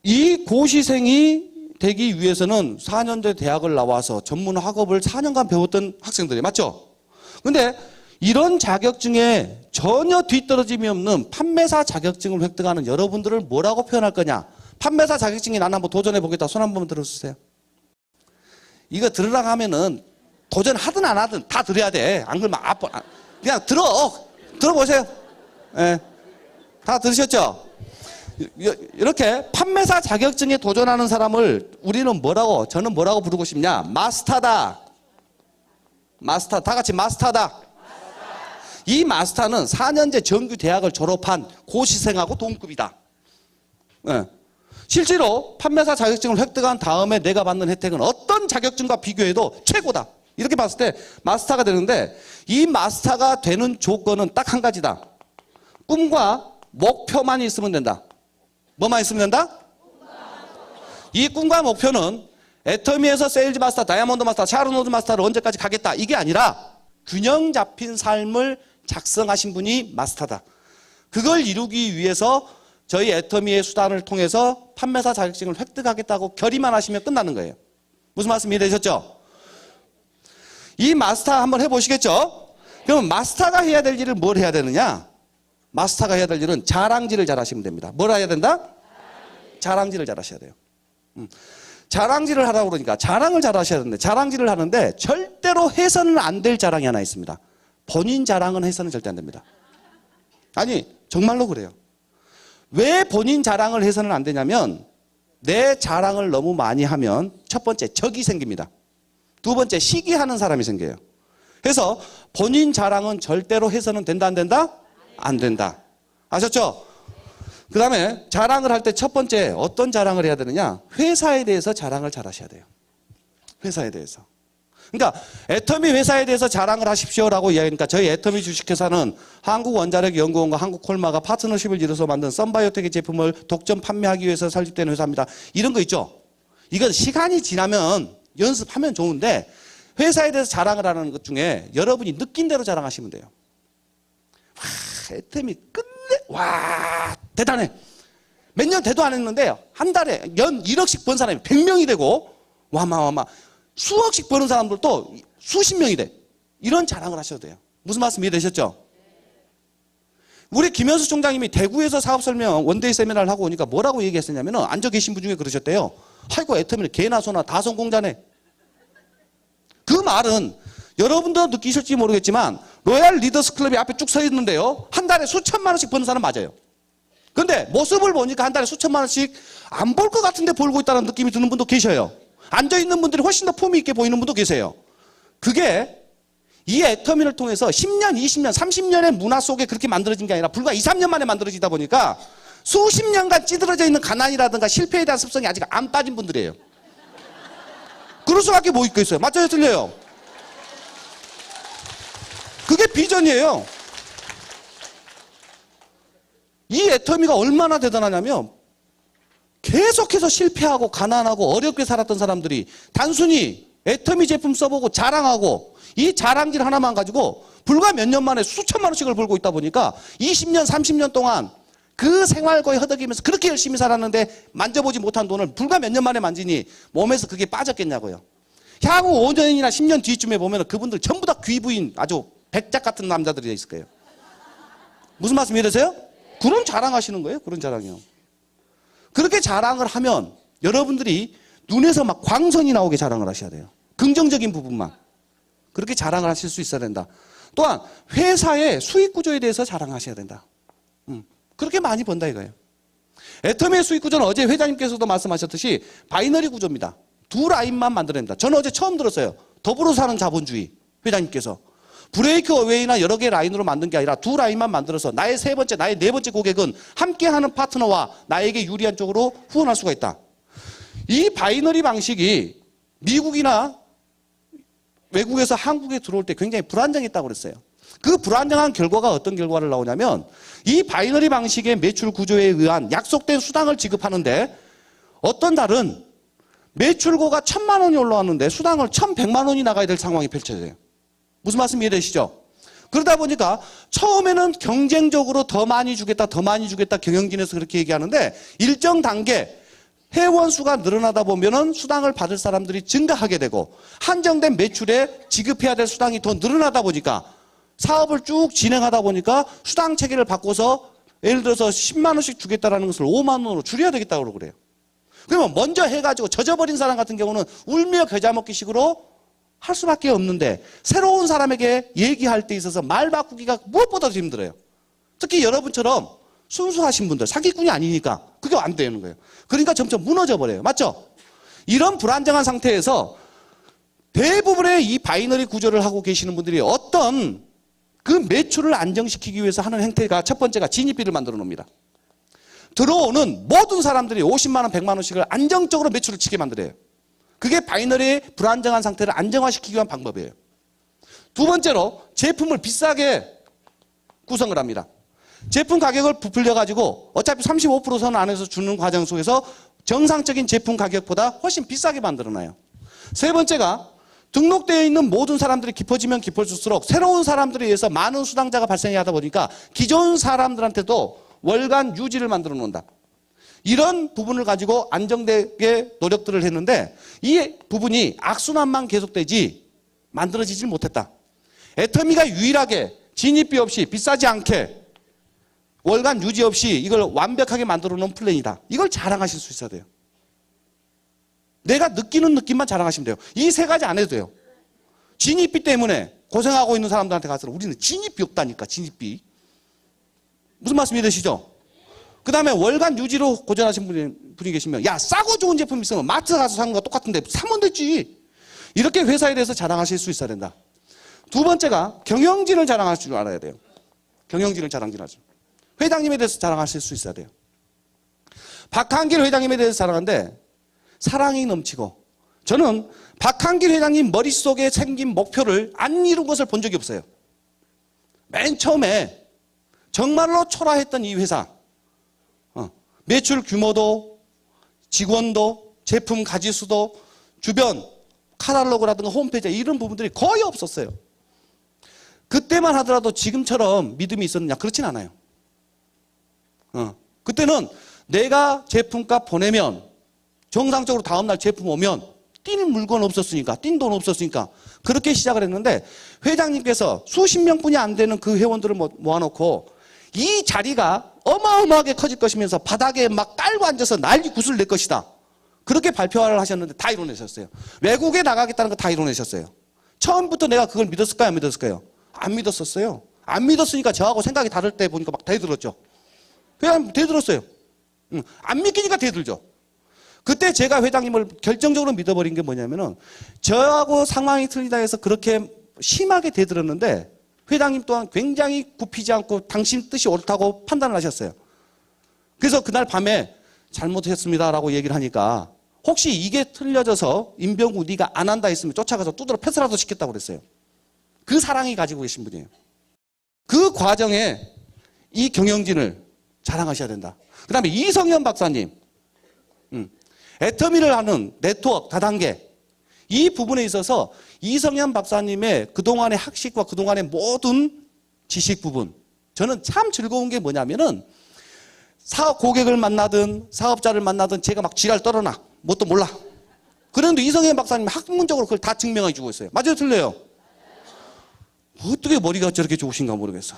이 고시생이 되기 위해서는 4년제 대학을 나와서 전문 학업을 4년간 배웠던 학생들이 맞죠? 근데 이런 자격증에 전혀 뒤떨어짐이 없는 판매사 자격증을 획득하는 여러분들을 뭐라고 표현할 거냐? 판매사 자격증이 나는 한번 도전해 보겠다. 손 한번 들어주세요. 이거 들으라고 하면은 도전하든 안 하든 다 들어야 돼. 안 그러면 그냥 들어보세요. 예. 다 들으셨죠? 이렇게 판매사 자격증에 도전하는 사람을 우리는 저는 뭐라고 부르고 싶냐? 마스터다. 마스터. 다 같이 마스터다. 이 마스터는 4년제 정규 대학을 졸업한 고시생하고 동급이다. 예. 실제로 판매사 자격증을 획득한 다음에 내가 받는 혜택은 어떤 자격증과 비교해도 최고다. 이렇게 봤을 때 마스터가 되는데 이 마스터가 되는 조건은 딱 한 가지다. 꿈과 목표만 있으면 된다. 뭐만 있으면 된다? 이 꿈과 목표는 애터미에서 세일즈 마스터, 다이아몬드 마스터, 샤르노드 마스터를 언제까지 가겠다. 이게 아니라 균형 잡힌 삶을 작성하신 분이 마스터다. 그걸 이루기 위해서 저희 애터미의 수단을 통해서 판매사 자격증을 획득하겠다고 결의만 하시면 끝나는 거예요. 무슨 말씀 이해되셨죠? 이 마스터 한번 해보시겠죠? 그럼 마스터가 해야 될 일을 뭘 해야 되느냐? 마스터가 해야 될 일은 자랑질을 잘 하시면 됩니다. 뭘 해야 된다? 자랑질을 잘 하셔야 돼요. 자랑질을 하라고 그러니까 자랑을 잘 하셔야 되는데 자랑질을 하는데 절대로 해서는 안 될 자랑이 하나 있습니다. 본인 자랑은 해서는 절대 안 됩니다. 아니 정말로 그래요. 왜 본인 자랑을 해서는 안 되냐면 내 자랑을 너무 많이 하면 첫 번째 적이 생깁니다. 두 번째 시기하는 사람이 생겨요. 그래서 본인 자랑은 절대로 해서는 된다 안 된다? 안 된다. 아셨죠? 그 다음에 자랑을 할 때 첫 번째 어떤 자랑을 해야 되느냐? 회사에 대해서 자랑을 잘 하셔야 돼요. 회사에 대해서. 그러니까 애터미 회사에 대해서 자랑을 하십시오라고 이야기하니까 저희 애터미 주식회사는 한국원자력연구원과 한국콜마가 파트너십을 이뤄서 만든 썬바이오텍의 제품을 독점 판매하기 위해서 설립된 회사입니다. 이런 거 있죠. 이건 시간이 지나면 연습하면 좋은데 회사에 대해서 자랑을 하는 것 중에 여러분이 느낀 대로 자랑하시면 돼요. 와, 애터미 끝내, 와, 대단해. 몇 년 대도 안 했는데 한 달에 연 1억씩 번 사람이 100명이 되고 와마 수억씩 버는 사람들도 수십 명이 돼. 이런 자랑을 하셔도 돼요. 무슨 말씀 이해되셨죠? 우리 김현수 총장님이 대구에서 사업 설명 원데이 세미나를 하고 오니까 뭐라고 얘기했었냐면 앉아 계신 분 중에 그러셨대요. 아이고 애터미는 개나 소나 다 성공자네. 그 말은 여러분도 느끼실지 모르겠지만 로얄 리더스 클럽이 앞에 쭉 서 있는데요. 한 달에 수천만 원씩 버는 사람 맞아요. 근데 모습을 보니까 한 달에 수천만 원씩 안 벌 것 같은데 벌고 있다는 느낌이 드는 분도 계셔요. 앉아있는 분들이 훨씬 더 폼이 있게 보이는 분도 계세요. 그게 이 애터미를 통해서 10년, 20년, 30년의 문화 속에 그렇게 만들어진 게 아니라 불과 2, 3년 만에 만들어지다 보니까 수십 년간 찌들어져 있는 가난이라든가 실패에 대한 습성이 아직 안 빠진 분들이에요. 그럴 수밖에 뭐 있겠어요. 맞아요? 틀려요? 그게 비전이에요. 이 애터미가 얼마나 대단하냐면 계속해서 실패하고 가난하고 어렵게 살았던 사람들이 단순히 애터미 제품 써보고 자랑하고 이 자랑질 하나만 가지고 불과 몇 년 만에 수천만 원씩을 벌고 있다 보니까 20년, 30년 동안 그 생활고에 허덕이면서 그렇게 열심히 살았는데 만져보지 못한 돈을 불과 몇 년 만에 만지니 몸에서 그게 빠졌겠냐고요. 향후 5년이나 10년 뒤쯤에 보면 그분들 전부 다 귀부인 아주 백작 같은 남자들이 있을 거예요. 무슨 말씀 이러세요? 그런 자랑하시는 거예요. 그런 자랑이요. 그렇게 자랑을 하면 여러분들이 눈에서 막 광선이 나오게 자랑을 하셔야 돼요. 긍정적인 부분만. 그렇게 자랑을 하실 수 있어야 된다. 또한 회사의 수익 구조에 대해서 자랑하셔야 된다. 그렇게 많이 번다 이거예요. 애터미의 수익 구조는 어제 회장님께서도 말씀하셨듯이 바이너리 구조입니다. 두 라인만 만들어냅니다. 저는 어제 처음 들었어요. 더불어 사는 자본주의 회장님께서. 브레이크 어웨이나 여러 개 라인으로 만든 게 아니라 두 라인만 만들어서 나의 세 번째, 나의 네 번째 고객은 함께하는 파트너와 나에게 유리한 쪽으로 후원할 수가 있다. 이 바이너리 방식이 미국이나 외국에서 한국에 들어올 때 굉장히 불안정했다고 그랬어요. 그 불안정한 결과가 어떤 결과를 나오냐면 이 바이너리 방식의 매출 구조에 의한 약속된 수당을 지급하는데 어떤 달은 매출고가 1,000만 원이 올라왔는데 수당을 1,100만 원이 나가야 될 상황이 펼쳐져요. 무슨 말씀 이해되시죠? 그러다 보니까 처음에는 경쟁적으로 더 많이 주겠다 경영진에서 그렇게 얘기하는데 일정 단계 회원 수가 늘어나다 보면은 수당을 받을 사람들이 증가하게 되고 한정된 매출에 지급해야 될 수당이 더 늘어나다 보니까 사업을 쭉 진행하다 보니까 수당 체계를 바꿔서 예를 들어서 10만 원씩 주겠다라는 것을 5만 원으로 줄여야 되겠다고 그래요. 그러면 먼저 해가지고 젖어버린 사람 같은 경우는 울며 겨자 먹기 식으로 할 수밖에 없는데 새로운 사람에게 얘기할 때 있어서 말 바꾸기가 무엇보다도 힘들어요. 특히 여러분처럼 순수하신 분들, 사기꾼이 아니니까 그게 안 되는 거예요. 그러니까 점점 무너져 버려요. 맞죠? 이런 불안정한 상태에서 대부분의 이 바이너리 구조를 하고 계시는 분들이 어떤 그 매출을 안정시키기 위해서 하는 행태가 첫 번째가 진입비를 만들어 놓습니다. 들어오는 모든 사람들이 50만 원, 100만 원씩을 안정적으로 매출을 치게 만들어요. 그게 바이너리의 불안정한 상태를 안정화시키기 위한 방법이에요. 두 번째로 제품을 비싸게 구성을 합니다. 제품 가격을 부풀려가지고 어차피 35% 선 안에서 주는 과정 속에서 정상적인 제품 가격보다 훨씬 비싸게 만들어놔요. 세 번째가 등록되어 있는 모든 사람들이 깊어지면 깊어질수록 새로운 사람들에 의해서 많은 수당자가 발생하다 보니까 기존 사람들한테도 월간 유지를 만들어 놓는다. 이런 부분을 가지고 안정되게 노력들을 했는데 이 부분이 악순환만 계속되지 만들어지질 못했다. 애터미가 유일하게 진입비 없이 비싸지 않게 월간 유지 없이 이걸 완벽하게 만들어 놓은 플랜이다. 이걸 자랑하실 수 있어야 돼요. 내가 느끼는 느낌만 자랑하시면 돼요. 이 세 가지 안 해도 돼요. 진입비 때문에 고생하고 있는 사람들한테 가서 우리는 진입비 없다니까. 진입비. 무슨 말씀 이해되시죠? 그 다음에 월간 유지로 고전하신 분이 계시면 야 싸고 좋은 제품 있으면 마트 가서 사는 거 똑같은데 사면 되지. 이렇게 회사에 대해서 자랑하실 수 있어야 된다. 두 번째가 경영진을 자랑할 줄 알아야 돼요. 경영진을 자랑하죠. 회장님에 대해서 자랑하실 수 있어야 돼요. 박한길 회장님에 대해서 자랑하는데 사랑이 넘치고 저는 박한길 회장님 머릿속에 생긴 목표를 안 이룬 것을 본 적이 없어요. 맨 처음에 정말로 초라했던 이 회사, 매출 규모도 직원도 제품 가지수도 주변 카탈로그라든가 홈페이지에 이런 부분들이 거의 없었어요. 그때만 하더라도 지금처럼 믿음이 있었느냐? 그렇진 않아요. 그때는 내가 제품값 보내면 정상적으로 다음날 제품 오면 뛸 물건 없었으니까, 뛴 돈 없었으니까 그렇게 시작을 했는데 회장님께서 수십 명뿐이 안 되는 그 회원들을 모아놓고 이 자리가 어마어마하게 커질 것이면서 바닥에 막 깔고 앉아서 난리 구슬 낼 것이다. 그렇게 발표를 하셨는데 다 이뤄내셨어요. 외국에 나가겠다는 거 다 이뤄내셨어요. 처음부터 내가 그걸 믿었을까요? 안 믿었을까요? 안 믿었었어요. 안 믿었으니까 저하고 생각이 다를 때 보니까 막 대들었죠. 회장님 대들었어요. 안 믿기니까 대들죠. 그때 제가 회장님을 결정적으로 믿어버린 게 뭐냐면은 저하고 상황이 틀리다 해서 그렇게 심하게 대들었는데 회장님 또한 굉장히 굽히지 않고 당신 뜻이 옳다고 판단을 하셨어요. 그래서 그날 밤에 잘못했습니다라고 얘기를 하니까 혹시 이게 틀려져서 임병구 네가 안 한다 했으면 쫓아가서 두드러 패스라도 시켰다고 그랬어요. 그 사랑이 가지고 계신 분이에요. 그 과정에 이 경영진을 자랑하셔야 된다. 그 다음에 이성현 박사님, 애터미를 하는 네트워크 다단계, 이 부분에 있어서 이성현 박사님의 그동안의 학식과 그동안의 모든 지식 부분, 저는 참 즐거운 게 뭐냐면은 사업 고객을 만나든 사업자를 만나든 제가 막 지랄 떨어나 뭣도 몰라. 그런데 이성현 박사님이 학문적으로 그걸 다 증명해 주고 있어요. 맞아요, 틀려요? 어떻게 머리가 저렇게 좋으신가 모르겠어.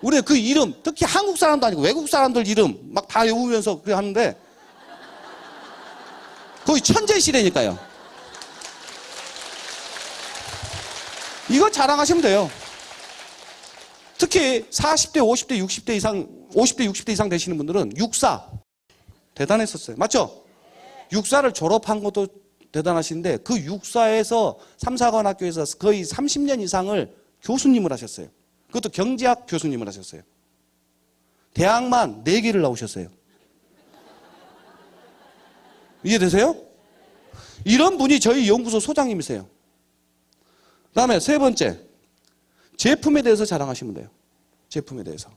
우리 그 이름, 특히 한국 사람도 아니고 외국 사람들 이름 막 다 외우면서 그래 하는데 거의 천재 시대니까요. 이거 자랑하시면 돼요. 특히 40대, 50대, 60대 이상, 50대, 60대 이상 되시는 분들은 육사 대단했었어요. 맞죠? 육사를 졸업한 것도 대단하신데 그 육사에서 삼사관학교에서 거의 30년 이상을 교수님을 하셨어요. 그것도 경제학 교수님을 하셨어요. 대학만 4개를 나오셨어요. 이해되세요? 이런 분이 저희 연구소 소장님이세요. 그 다음에 세 번째, 제품에 대해서 자랑하시면 돼요. 제품에 대해서.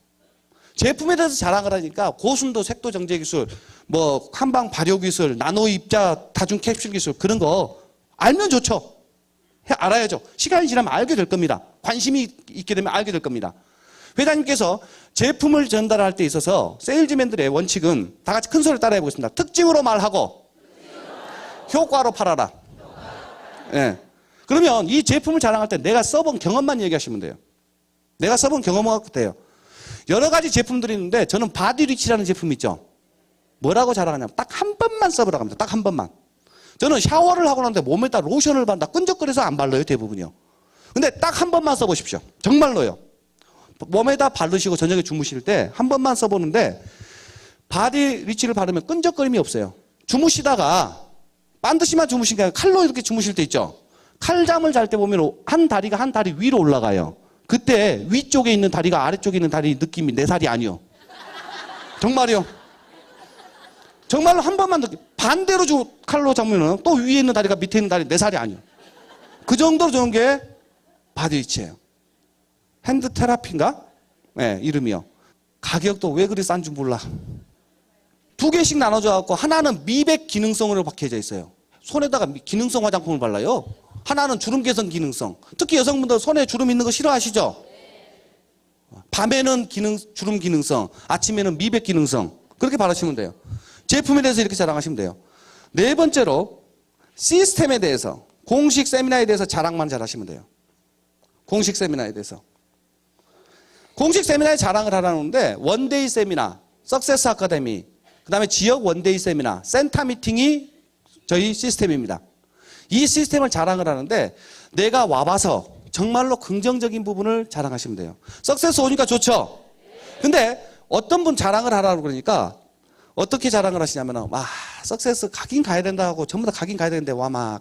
제품에 대해서 자랑을 하니까 고순도 색도 정제 기술, 뭐 한방 발효 기술, 나노 입자 다중 캡슐 기술 그런 거 알면 좋죠. 알아야죠. 시간이 지나면 알게 될 겁니다. 관심이 있게 되면 알게 될 겁니다. 회장님께서 제품을 전달할 때 있어서 세일즈맨들의 원칙은 다 같이 큰 소리를 따라해 보겠습니다. 특징으로 말하고 효과로 팔아라. 예. 그러면 이 제품을 자랑할 때 내가 써본 경험만 얘기하시면 돼요. 내가 써본 경험만 갖고 돼요. 여러 가지 제품들이 있는데 저는 바디리치라는 제품 있죠. 뭐라고 자랑하냐면 딱 한 번만 써보라고 합니다. 딱 한 번만. 저는 샤워를 하고 나는데 몸에다 로션을 바른다 끈적거려서 안 발라요, 대부분이요. 근데 딱 한 번만 써보십시오. 정말로요. 몸에다 바르시고 저녁에 주무실 때 한 번만 써보는데 바디리치를 바르면 끈적거림이 없어요. 주무시다가 반드시만 주무신 게 아니라 칼로 이렇게 주무실 때 있죠. 칼잠을 잘 때 보면 한 다리가 한 다리 위로 올라가요. 그때 위쪽에 있는 다리가 아래쪽에 있는 다리 느낌이 내 살이 아니요. 정말이요. 정말로 한 번만 느끼. 반대로 칼로 잡으면 또 위에 있는 다리가 밑에 있는 다리 내 살이 아니요. 그 정도로 좋은 게 바디리치예요. 핸드 테라피인가? 네, 이름이요. 가격도 왜 그리 싼 줄 몰라. 2개씩 나눠져 갖고 하나는 미백 기능성으로 박혀져 있어요. 손에다가 기능성 화장품을 발라요. 하나는 주름 개선 기능성. 특히 여성분들 손에 주름 있는 거 싫어하시죠? 밤에는 주름 기능성, 아침에는 미백 기능성. 그렇게 바르시면 돼요. 제품에 대해서 이렇게 자랑하시면 돼요. 네 번째로 시스템에 대해서, 공식 세미나에 대해서 자랑만 잘하시면 돼요. 공식 세미나에 대해서. 공식 세미나에 자랑을 하라는데 원데이 세미나, 석세스 아카데미, 그 다음에 지역 원데이 세미나, 센터 미팅이 저희 시스템입니다. 이 시스템을 자랑을 하는데 내가 와봐서 정말로 긍정적인 부분을 자랑하시면 돼요. 석세스 오니까 좋죠? 근데 어떤 분 자랑을 하라고 그러니까 어떻게 자랑을 하시냐면 석세스 가긴 가야 된다 하고 전부 다 가긴 가야 되는데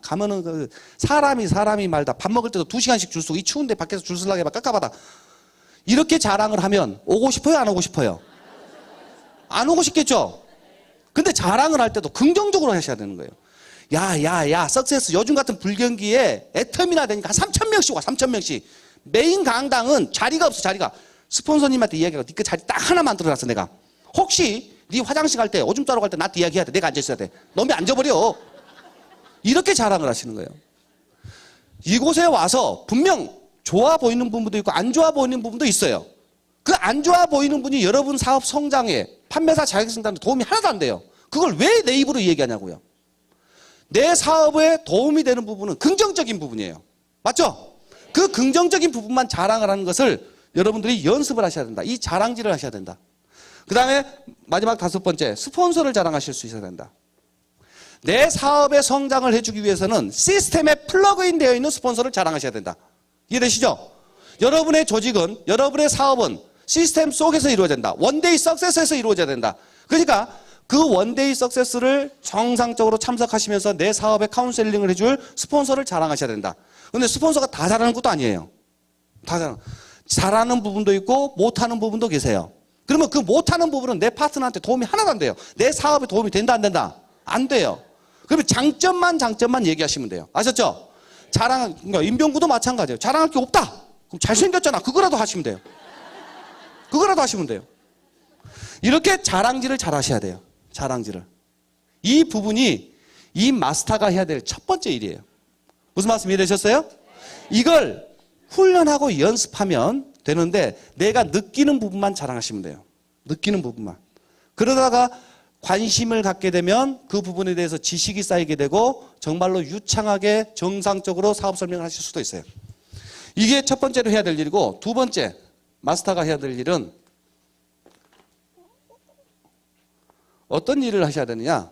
가면은 그 사람이 말다 밥 먹을 때도 2시간씩 줄 서고 이 추운데 밖에서 줄 서려고 해봐 깝깝하다. 이렇게 자랑을 하면 오고 싶어요? 안 오고 싶어요? 안 오고 싶겠죠? 근데 자랑을 할 때도 긍정적으로 하셔야 되는 거예요. 야, 석세스 요즘 같은 불경기에 애텀이나 되니까 한 3,000명씩 와, 3,000명씩. 메인 강당은 자리가 없어, 자리가. 스폰서님한테 이야기하고, 니그 자리 딱 하나 만들어놨어, 내가. 혹시 네 화장실 갈 때, 오줌 싸러 갈 때 나한테 이야기해야 돼. 내가 앉아있어야 돼. 놈이 앉아버려. 이렇게 자랑을 하시는 거예요. 이곳에 와서 분명 좋아 보이는 부분도 있고 안 좋아 보이는 부분도 있어요. 그 안 좋아 보이는 분이 여러분 사업 성장에 판매사 자격증단에 도움이 하나도 안 돼요. 그걸 왜 내 입으로 얘기하냐고요. 내 사업에 도움이 되는 부분은 긍정적인 부분이에요. 맞죠? 그 긍정적인 부분만 자랑을 하는 것을 여러분들이 연습을 하셔야 된다. 이 자랑질을 하셔야 된다. 그 다음에 마지막 5번째, 스폰서를 자랑하실 수 있어야 된다. 내 사업의 성장을 해주기 위해서는 시스템에 플러그인 되어 있는 스폰서를 자랑하셔야 된다. 이해되시죠? 여러분의 조직은, 여러분의 사업은 시스템 속에서 이루어진다. 원데이 석세스에서 이루어져야 된다. 그러니까 그 원데이 석세스를 정상적으로 참석하시면서 내 사업에 카운셀링을 해줄 스폰서를 자랑하셔야 된다. 근데 스폰서가 다 잘하는 것도 아니에요. 다 잘하는 부분도 있고 못하는 부분도 계세요. 그러면 그 못하는 부분은 내 파트너한테 도움이 하나도 안 돼요. 내 사업에 도움이 된다 안 된다? 안 돼요. 그러면 장점만 얘기하시면 돼요. 아셨죠? 그러니까 임병구도 마찬가지예요. 자랑할 게 없다. 그럼 잘생겼잖아. 그거라도 하시면 돼요. 그거라도 하시면 돼요. 이렇게 자랑질을 잘 하셔야 돼요. 자랑질을. 이 부분이 이 마스터가 해야 될 첫 번째 일이에요. 무슨 말씀 이해되셨어요? 이걸 훈련하고 연습하면 되는데 내가 느끼는 부분만 자랑하시면 돼요. 느끼는 부분만. 그러다가 관심을 갖게 되면 그 부분에 대해서 지식이 쌓이게 되고 정말로 유창하게 정상적으로 사업 설명을 하실 수도 있어요. 이게 첫 번째로 해야 될 일이고, 두 번째 마스터가 해야 될 일은 어떤 일을 하셔야 되느냐.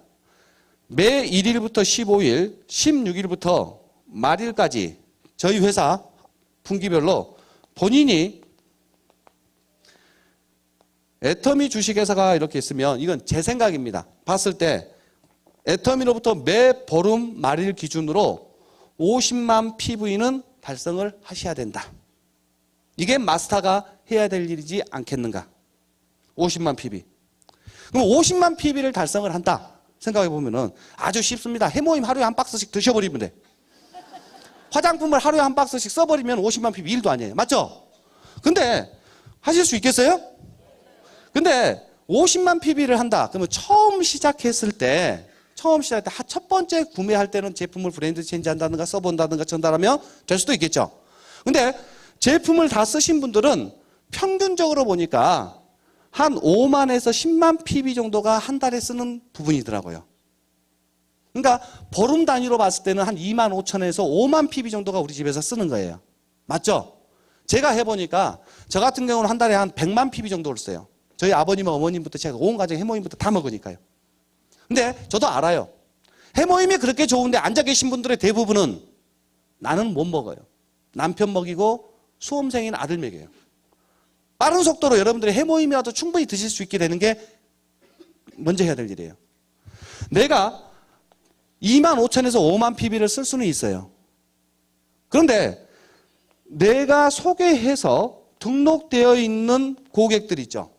매 1일부터 15일, 16일부터 말일까지 저희 회사 분기별로 본인이 애터미 주식회사가 이렇게 있으면 이건 제 생각입니다. 봤을 때 애터미로부터 매 보름 말일 기준으로 50만 PV는 달성을 하셔야 된다. 이게 마스터가 해야 될 일이지 않겠는가. 50만 PV. 그럼 50만 PV를 달성을 한다. 생각해 보면은 아주 쉽습니다. 해모임 하루에 한 박스씩 드셔버리면 돼. 화장품을 하루에 한 박스씩 써버리면 50만 PV 일도 아니에요. 맞죠? 근데 하실 수 있겠어요? 근데 50만 PV를 한다. 그러면 처음 시작했을 때 첫 번째 구매할 때는 제품을 브랜드 체인지한다든가 써본다든가 전달하면 될 수도 있겠죠. 근데 제품을 다 쓰신 분들은 평균적으로 보니까 한 5만에서 10만 PV 정도가 한 달에 쓰는 부분이더라고요. 그러니까 보름 단위로 봤을 때는 한 2만 5천에서 5만 PV 정도가 우리 집에서 쓰는 거예요. 맞죠? 제가 해보니까 저 같은 경우는 한 달에 한 100만 PV 정도를 써요. 저희 아버님과 어머님부터 제가 온 가정 해모임부터 다 먹으니까요. 근데 저도 알아요. 해모임이 그렇게 좋은데 앉아 계신 분들의 대부분은 나는 못 먹어요. 남편 먹이고 수험생인 아들 먹여요. 빠른 속도로 여러분들이 해모임이라도 충분히 드실 수 있게 되는 게 먼저 해야 될 일이에요. 내가 2만 5천에서 5만 PV를 쓸 수는 있어요. 그런데 내가 소개해서 등록되어 있는 고객들 있죠.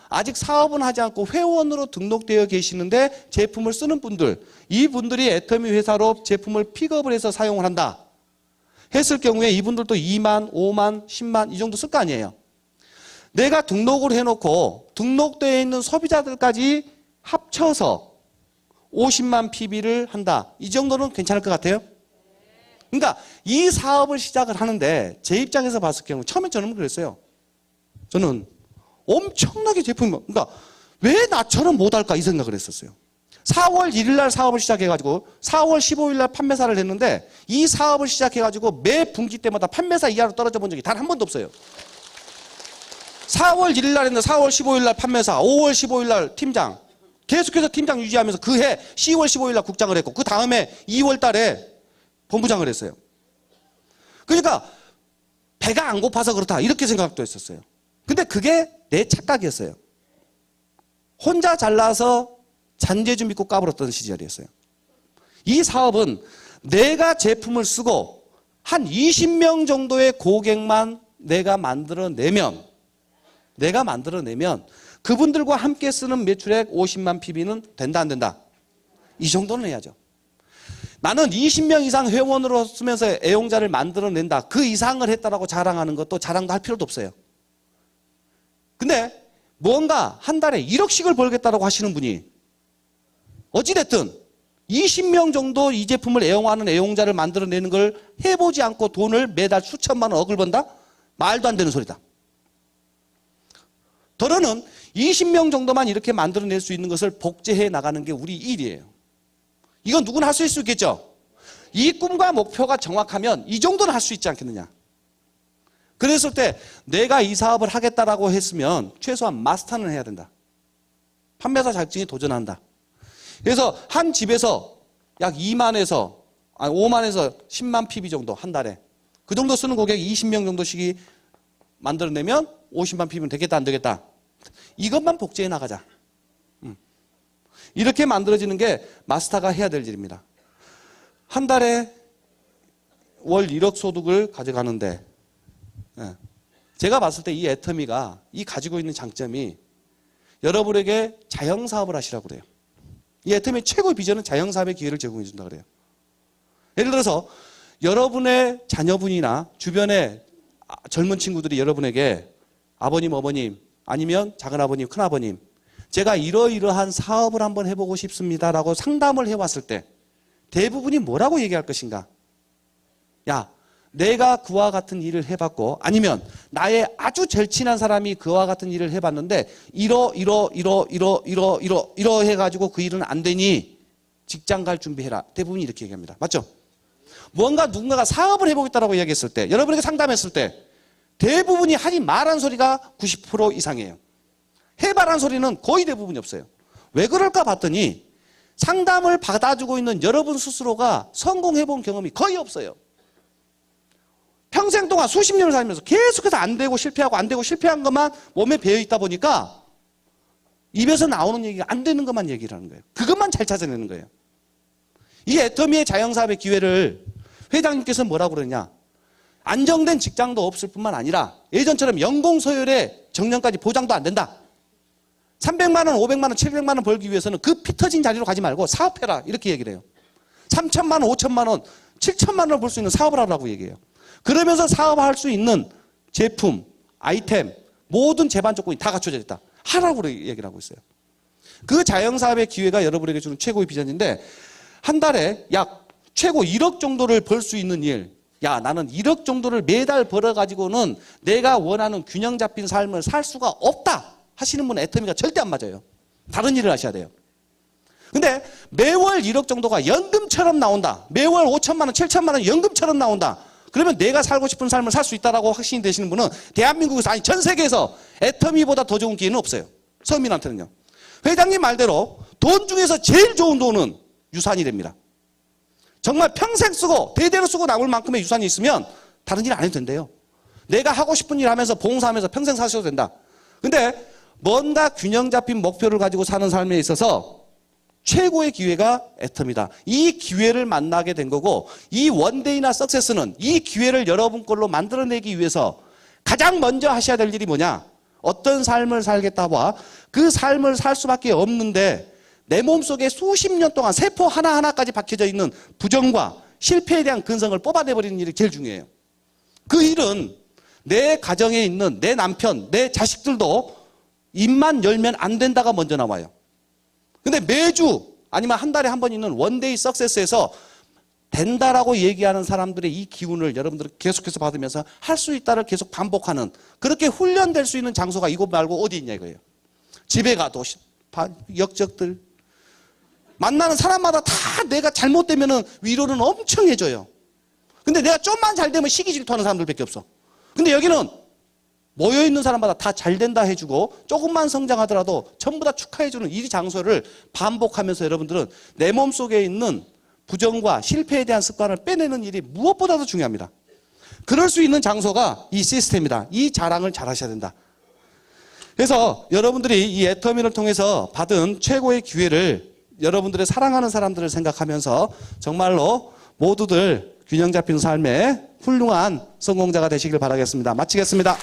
아직 사업은 하지 않고 회원으로 등록되어 계시는데 제품을 쓰는 분들, 이분들이 애터미 회사로 제품을 픽업을 해서 사용을 한다 했을 경우에 이분들도 2만, 5만, 10만 이 정도 쓸 거 아니에요. 내가 등록을 해놓고 등록되어 있는 소비자들까지 합쳐서 50만 PV를 한다. 이 정도는 괜찮을 것 같아요? 그러니까 이 사업을 시작을 하는데 제 입장에서 봤을 경우 처음에 저는 그랬어요. 저는 엄청나게 제품이, 그러니까 왜 나처럼 못할까 이 생각을 했었어요. 4월 1일 날 사업을 시작해가지고 4월 15일 날 판매사를 했는데 이 사업을 시작해가지고 매 분기 때마다 판매사 이하로 떨어져 본 적이 단 한 번도 없어요. 4월 1일 날 했는데 4월 15일 날 판매사, 5월 15일 날 팀장, 계속해서 팀장 유지하면서 그 해 10월 15일 날 국장을 했고 그 다음에 2월 달에 본부장을 했어요. 그러니까 배가 안 고파서 그렇다 이렇게 생각도 했었어요. 근데 그게 내 착각이었어요. 혼자 잘나서 잔재주 믿고 까불었던 시절이었어요. 이 사업은 내가 제품을 쓰고 한 20명 정도의 고객만 내가 만들어내면 그분들과 함께 쓰는 매출액 50만 PV는 된다 안 된다? 이 정도는 해야죠. 나는 20명 이상 회원으로 쓰면서 애용자를 만들어낸다. 그 이상을 했다라고 자랑하는 것도 자랑도 할 필요도 없어요. 근데 뭔가 한 달에 1억씩을 벌겠다라고 하시는 분이 어찌됐든 20명 정도 이 제품을 애용하는 애용자를 만들어내는 걸 해보지 않고 돈을 매달 수천만 원, 억을 번다? 말도 안 되는 소리다. 더러는 20명 정도만 이렇게 만들어낼 수 있는 것을 복제해 나가는 게 우리 일이에요. 이건 누구나 할 수 있겠죠? 이 꿈과 목표가 정확하면 이 정도는 할 수 있지 않겠느냐. 그랬을 때 내가 이 사업을 하겠다라고 했으면 최소한 마스터는 해야 된다. 판매사 자격증에 도전한다. 그래서 한 집에서 약 5만에서 10만 PB 정도 한 달에 그 정도 쓰는 고객 20명 정도씩이 만들어내면 50만 PB면 되겠다 안 되겠다. 이것만 복제해 나가자. 이렇게 만들어지는 게 마스터가 해야 될 일입니다. 한 달에 월 1억 소득을 가져가는데 제가 봤을 때 이 애터미가 이 가지고 있는 장점이 여러분에게 자영사업을 하시라고 그래요. 이 애터미의 최고의 비전은 자영사업의 기회를 제공해 준다 그래요. 예를 들어서 여러분의 자녀분이나 주변의 젊은 친구들이 여러분에게 아버님, 어머님 아니면 작은아버님, 큰아버님 제가 이러이러한 사업을 한번 해보고 싶습니다라고 상담을 해왔을 때 대부분이 뭐라고 얘기할 것인가? 야, 내가 그와 같은 일을 해봤고 아니면 나의 아주 절친한 사람이 그와 같은 일을 해봤는데 이러 해가지고 그 일은 안 되니 직장 갈 준비해라. 대부분이 이렇게 얘기합니다. 맞죠? 뭔가 누군가가 사업을 해보겠다라고 이야기했을 때 여러분에게 상담했을 때 대부분이 하지 말한 소리가 90% 이상이에요. 해봐란 소리는 거의 대부분이 없어요. 왜 그럴까 봤더니 상담을 받아주고 있는 여러분 스스로가 성공해본 경험이 거의 없어요. 평생 동안 수십 년을 살면서 계속해서 안 되고 실패한 것만 몸에 배어있다 보니까 입에서 나오는 얘기가 안 되는 것만 얘기를 하는 거예요. 그것만 잘 찾아내는 거예요. 이 애터미의 자영사업의 기회를 회장님께서는 뭐라고 그러냐? 안정된 직장도 없을 뿐만 아니라 예전처럼 연공 서열의 정년까지 보장도 안 된다. 300만 원, 500만 원, 700만 원 벌기 위해서는 그 피 터진 자리로 가지 말고 사업해라. 이렇게 얘기를 해요. 3천만 원, 5천만 원, 7천만 원을 벌 수 있는 사업을 하라고 얘기해요. 그러면서 사업할 수 있는 제품, 아이템, 모든 제반 조건이 다 갖춰져 있다. 하라고 얘기를 하고 있어요. 그 자영사업의 기회가 여러분에게 주는 최고의 비전인데 한 달에 약 최고 1억 정도를 벌 수 있는 일. 야, 나는 1억 정도를 매달 벌어가지고는 내가 원하는 균형 잡힌 삶을 살 수가 없다 하시는 분은 애터미가 절대 안 맞아요. 다른 일을 하셔야 돼요. 근데 매월 1억 정도가 연금처럼 나온다. 매월 5천만 원, 7천만 원 연금처럼 나온다. 그러면 내가 살고 싶은 삶을 살 수 있다라고 확신이 되시는 분은 대한민국에서 아니 전 세계에서 애터미보다 더 좋은 기회는 없어요. 서민한테는요. 회장님 말대로 돈 중에서 제일 좋은 돈은 유산이 됩니다. 정말 평생 쓰고 대대로 쓰고 남을 만큼의 유산이 있으면 다른 일 안 해도 된대요. 내가 하고 싶은 일 하면서 봉사하면서 평생 사셔도 된다. 근데 뭔가 균형 잡힌 목표를 가지고 사는 삶에 있어서 최고의 기회가 애터미다. 이 기회를 만나게 된 거고 이 원데이나 석세스는 이 기회를 여러분 걸로 만들어내기 위해서 가장 먼저 하셔야 될 일이 뭐냐? 어떤 삶을 살겠다와 그 삶을 살 수밖에 없는데 내 몸속에 수십 년 동안 세포 하나하나까지 박혀져 있는 부정과 실패에 대한 근성을 뽑아내버리는 일이 제일 중요해요. 그 일은 내 가정에 있는 내 남편, 내 자식들도 입만 열면 안 된다가 먼저 나와요. 근데 매주 아니면 한 달에 한 번 있는 원데이 석세스에서 된다라고 얘기하는 사람들의 이 기운을 여러분들은 계속해서 받으면서 할 수 있다를 계속 반복하는 그렇게 훈련될 수 있는 장소가 이곳 말고 어디 있냐 이거예요. 집에 가도 역적들 만나는 사람마다 다 내가 잘못되면 위로는 엄청 해줘요. 근데 내가 좀만 잘 되면 시기 질투하는 사람들밖에 없어. 근데 여기는 모여있는 사람마다 다 잘 된다 해주고 조금만 성장하더라도 전부 다 축하해주는 이 장소를 반복하면서 여러분들은 내 몸속에 있는 부정과 실패에 대한 습관을 빼내는 일이 무엇보다도 중요합니다. 그럴 수 있는 장소가 이 시스템이다. 이 자랑을 잘 하셔야 된다. 그래서 여러분들이 이 애터미를 통해서 받은 최고의 기회를 여러분들의 사랑하는 사람들을 생각하면서 정말로 모두들 균형 잡힌 삶의 훌륭한 성공자가 되시길 바라겠습니다. 마치겠습니다.